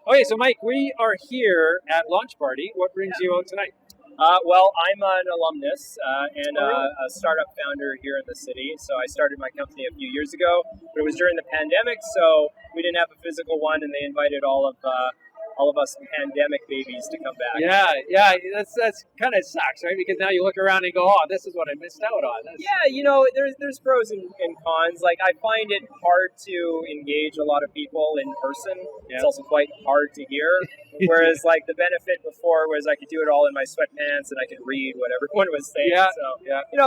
Okay, so Mike, we are here at Launch Party. What brings you out tonight? Well, I'm an alumnus and a startup founder here in the city. So I started my company a few years ago, but it was during the pandemic, so we didn't have a physical one, and they invited all of us pandemic babies to come back. Yeah, that's kind of sucks, right? Because now you look around and go, oh, this is what I missed out on. There's pros and cons. Like, I find it hard to engage a lot of people in person. Yeah. It's also quite hard to hear. Whereas, like, the benefit before was I could do it all in my sweatpants and I could read what everyone was saying.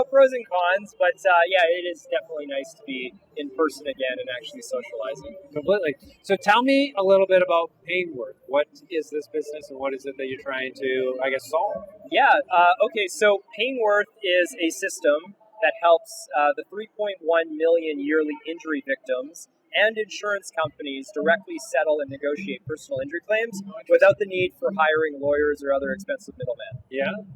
Pros and cons. But it is definitely nice to be in person again and actually socializing. Completely. So tell me a little bit about Painworth. What is this business and what is it that you're trying to, solve? Okay, so Painworth is a system that helps the 3.1 million yearly injury victims and insurance companies directly settle and negotiate personal injury claims without the need for hiring lawyers or other expensive middlemen.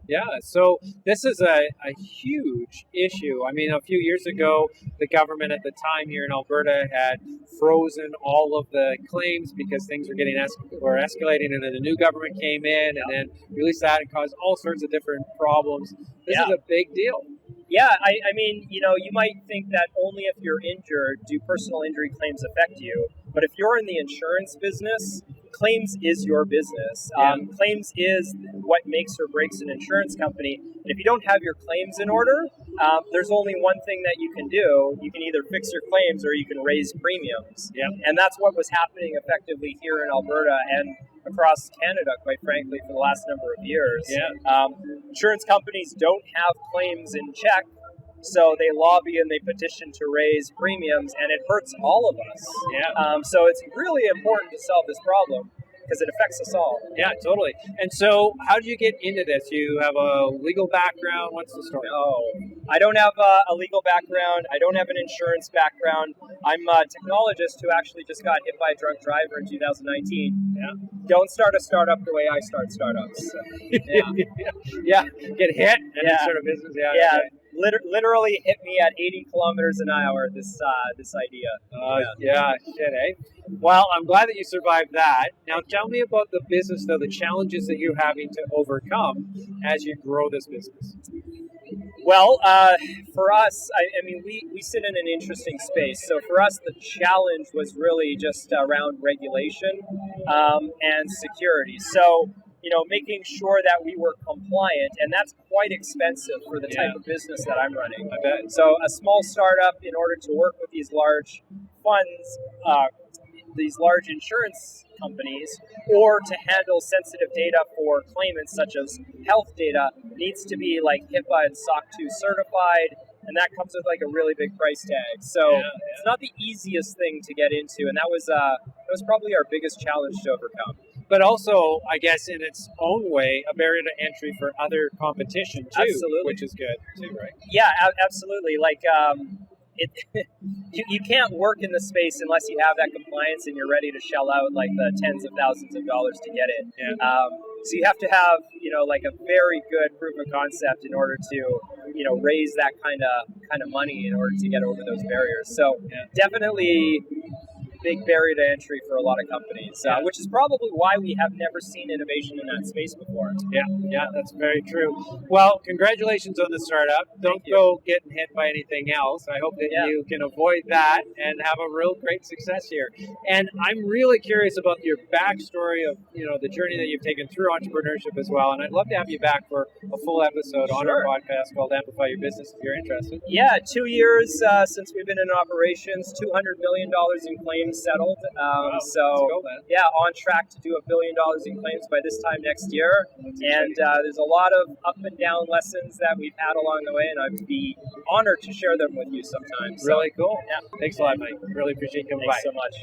Yeah. So this is a huge issue. I mean, a few years ago, the government at the time here in Alberta had frozen all of the claims because things were escalating, and then the new government came in and then released that and caused all sorts of different problems. This is a big deal. Yeah, I mean, you might think that only if you're injured do personal injury claims affect you. But if you're in the insurance business, claims is your business. Claims is what makes or breaks an insurance company. And if you don't have your claims in order, there's only one thing that you can do. You can either fix your claims or you can raise premiums. Yeah. And that's what was happening effectively here in Alberta and across Canada, quite frankly, for the last number of years. Insurance companies don't have claims in check, so they lobby and they petition to raise premiums, and it hurts all of us. So it's really important to solve this problem because it affects us all. Yeah, totally. And so how do you get into this? You have a legal background? What's the story? No, I don't have a legal background. I don't have an insurance background. I'm a technologist who actually just got hit by a drunk driver in 2019. Yeah. Don't start a startup the way I start startups. Get hit and then start a business. Literally hit me at 80 kilometers an hour, this idea. Shit, eh? Well, I'm glad that you survived that. Now tell me about the business, though, the challenges that you're having to overcome as you grow this business. Well, for us, I mean, we sit in an interesting space. So for us, the challenge was really just around regulation and security. So, making sure that we were compliant, and that's quite expensive for the type of business that I'm running. I bet. So a small startup, in order to work with these large funds, these large insurance companies, or to handle sensitive data for claimants such as health data, needs to be like HIPAA and SOC 2 certified, and that comes with like a really big price tag. So it's not the easiest thing to get into, and that was probably our biggest challenge to overcome. But also, I guess, in its own way, a barrier to entry for other competition too, Absolutely. Which is good too, right? Yeah, absolutely. Like, you can't work in the space unless you have that compliance and you're ready to shell out like the tens of thousands of dollars to get it. So you have to have, like a very good proof of concept in order to, raise that kind of money in order to get over those barriers. So definitely big barrier to entry for a lot of companies, which is probably why we have never seen innovation in that space before. Yeah, that's very true. Well, congratulations on the startup. Don't go getting hit by anything else. I hope that you can avoid that and have a real great success here. And I'm really curious about your backstory of, the journey that you've taken through entrepreneurship as well. And I'd love to have you back for a full episode on our podcast called Amplify Your Business if you're interested. Yeah, 2 years since we've been in operations, $200 million in claims settled. Wow. So, on track to do $1 billion in claims by this time next year. And there's a lot of up and down lessons that we've had along the way, and I'd be honored to share them with you sometime. Really cool. Yeah. Thanks a lot, Mike. Really appreciate you coming by. Thanks so much.